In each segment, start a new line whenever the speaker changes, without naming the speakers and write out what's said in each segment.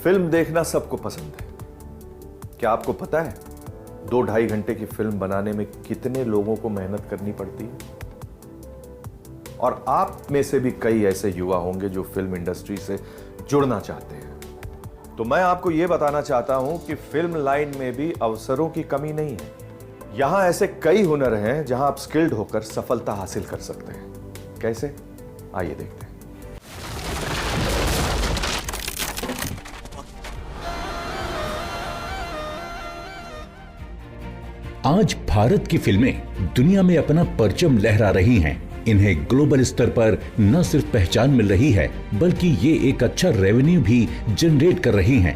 Film देखना सबको पसंद है। क्या आपको पता है 2-2.5 घंटे की फिल्म बनाने में कितने लोगों को मेहनत करनी पड़ती है? और आप में से भी कई ऐसे युवा होंगे जो फिल्म इंडस्ट्री से जुड़ना चाहते हैं। तो मैं आपको यह बताना चाहता हूं कि फिल्म लाइन में भी अवसरों की कमी नहीं है। यहां ऐसे कई हुनर हैं जहां आप स्किल्ड होकर सफलता हासिल कर सकते हैं। कैसे? आइए देखते हैं।
आज भारत की फिल्में दुनिया में अपना परचम लहरा रही हैं। इन्हें ग्लोबल स्तर पर न सिर्फ पहचान मिल रही है, बल्कि ये एक अच्छा रेवेन्यू भी जनरेट कर रही हैं।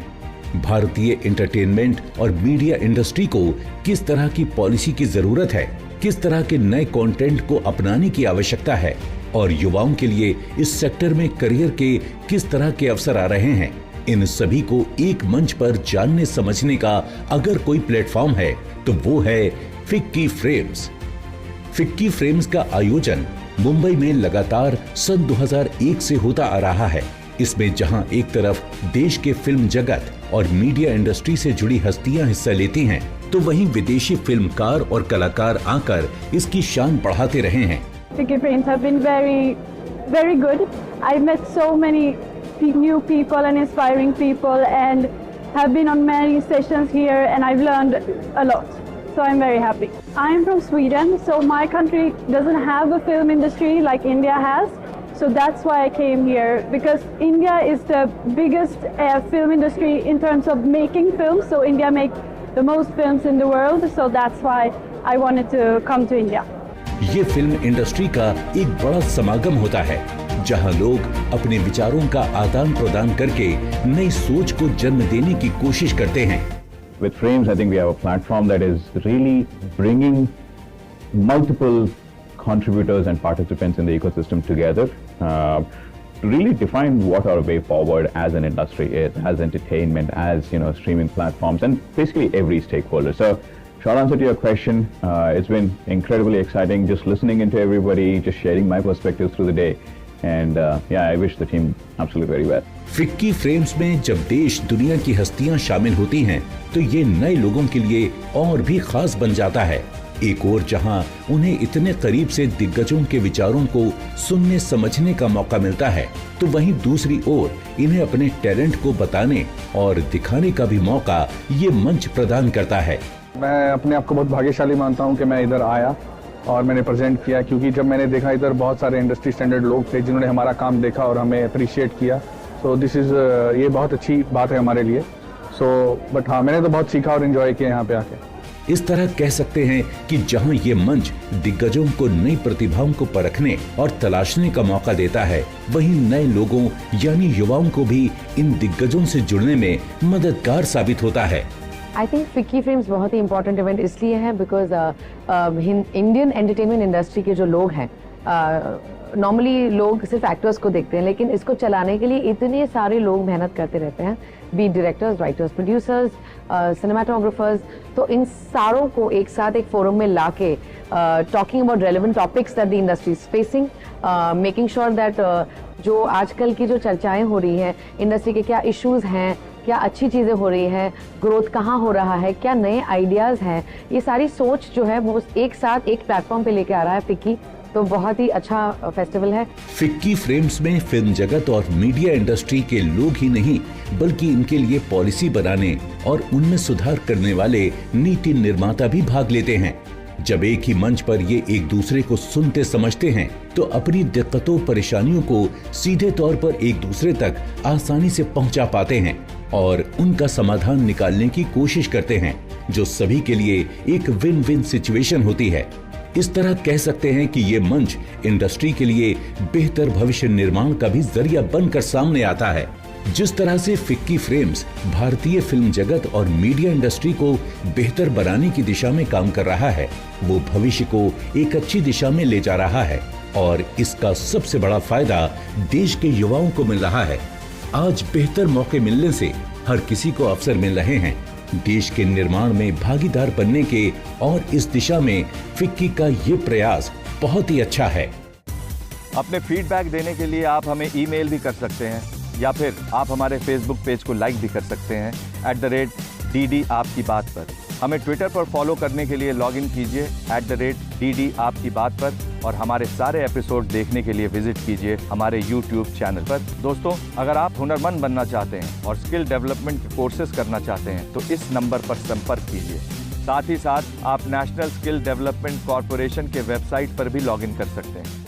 भारतीय एंटरटेनमेंट और मीडिया इंडस्ट्री को किस तरह की पॉलिसी की जरूरत है, किस तरह के नए कंटेंट को अपनाने की आवश्यकता है और युवाओं के लिए इस सेक्टर में करियर के किस तरह के अवसर आ रहे हैं, इन सभी को एक मंच पर जानने समझने का अगर कोई प्लेटफॉर्म है तो वो है फिक्की फ्रेम्स। फिक्की फ्रेम्स का आयोजन मुंबई में लगातार सन 2001 से होता आ रहा है। इसमें जहां एक तरफ देश के फिल्म जगत और मीडिया इंडस्ट्री से जुड़ी हस्तियां हिस्सा लेती हैं, तो वहीं विदेशी फिल्मकार और कलाकार आकर इसकी शान बढ़ाते रहे हैं।
Ficky Frames have been very good. I met so many new people and inspiring people and have been on many sessions here and I've learned a lot. So I'm very happy. I'm from Sweden, so my country doesn't have a film industry like India has. So that's why I came here, because India is the biggest film industry in terms of making films. So India makes the most films in the world. So that's why I wanted to come to India.
ये film industry का एक बड़ा समागम होता है, जहां लोग अपने विचारों का आदान प्रदान करके नई सोच को जन्म देने की कोशिश करते हैं।
With Frames, I think we have a platform that is really bringing multiple contributors and participants in the ecosystem together to really define what our way forward as an industry is, as entertainment, as streaming platforms, and basically every stakeholder. So, short answer to your question, it's been incredibly exciting just listening into everybody, just sharing my perspectives through the day. And I wish the team absolutely very well.
FICCI frames में जब देश दुनिया की हस्तियां शामिल होती हैं, तो ये नए लोगों के लिए और भी खास बन जाता है। एक और जहां उन्हें इतने करीब से दिग्गजों के विचारों को सुनने समझने का मौका मिलता है, तो वहीं दूसरी ओर इन्हें अपने टैलेंट को बताने और दिखाने का भी मौका ये मंच प्रदान करता है।
मैं अपने आप को बहुत भाग्यशाली मानता हूं कि मैं इधर आया और मैंने प्रेजेंट किया, क्योंकि जब मैंने देखा इधर बहुत सारे इंडस्ट्री स्टैंडर्ड लोग थे जिन्होंने हमारा काम देखा और हमें अप्रिशिएट किया। सो दिस इज़ ये बहुत अच्छी बात है हमारे लिए। बट हाँ, मैंने तो बहुत सीखा और एंजॉय किया यहाँ पे आके।
इस तरह कह सकते हैं कि जहां ये मंच दिग्गजों को नई प्रतिभाओं को परखने और तलाशने का मौका देता है, वहीं नए लोगों यानी युवाओं को भी इन दिग्गजों से जुड़ने में मददगार साबित होता है।
आई थिंक फिक्की फ्रेम्स बहुत ही इंपॉर्टेंट इवेंट इसलिए है बिकॉज इंडियन एंटरटेनमेंट इंडस्ट्री के जो लोग हैं, नॉर्मली लोग सिर्फ एक्टर्स को देखते हैं, लेकिन इसको चलाने के लिए इतने सारे लोग मेहनत करते रहते हैं, be directors, writers, producers, cinematographers. तो इन सारों को एक साथ एक फोरम में लाके talking about relevant topics that the industry is facing, making sure that जो आजकल की जो चर्चाएं हो रही हैं इंडस्ट्री के, क्या इश्यूज हैं, क्या अच्छी चीज़ें हो रही हैं, ग्रोथ कहाँ हो रहा है, क्या नए आइडियाज़ हैं, ये सारी सोच जो है वो एक साथ एक प्लेटफॉर्म पे लेके आ रहा है फिक्की। तो बहुत ही अच्छा फेस्टिवल है।
फिक्की फ्रेम्स में फिल्म जगत और मीडिया इंडस्ट्री के लोग ही नहीं, बल्कि इनके लिए पॉलिसी बनाने और उनमें सुधार करने वाले नीति निर्माता भी भाग लेते हैं। जब एक ही मंच पर ये एक दूसरे को सुनते समझते हैं, तो अपनी दिक्कतों परेशानियों को सीधे तौर पर एक दूसरे तक आसानी से पहुंचा पाते हैं और उनका समाधान निकालने की कोशिश करते हैं, जो सभी के लिए एक विन विन सिचुएशन होती है। इस तरह कह सकते हैं कि ये मंच इंडस्ट्री के लिए बेहतर भविष्य निर्माण का भी जरिया बनकर सामने आता है। जिस तरह से फिक्की फ्रेम्स भारतीय फिल्म जगत और मीडिया इंडस्ट्री को बेहतर बनाने की दिशा में काम कर रहा है, वो भविष्य को एक अच्छी दिशा में ले जा रहा है और इसका सबसे बड़ा फायदा देश के युवाओं को मिल रहा है। आज बेहतर मौके मिलने से हर किसी को अवसर मिल रहे हैं देश के निर्माण में भागीदार बनने के, और इस दिशा में फिक्की का ये प्रयास बहुत ही अच्छा है।
अपने फीडबैक देने के लिए आप हमें ईमेल भी कर सकते हैं
या फिर आप हमारे फेसबुक पेज को लाइक भी कर सकते हैं @DD आपकी बात पर। हमें ट्विटर पर फॉलो करने के लिए लॉग इन कीजिए @DD आपकी बात पर, और हमारे सारे एपिसोड देखने के लिए विजिट कीजिए हमारे YouTube चैनल पर। दोस्तों, अगर आप हुनरमंद बनना चाहते हैं और स्किल डेवलपमेंट कोर्सेज करना चाहते हैं तो इस नंबर पर संपर्क कीजिए। साथ ही साथ आप नेशनल स्किल डेवलपमेंट कॉरपोरेशन के वेबसाइट पर भी लॉग इन कर सकते हैं।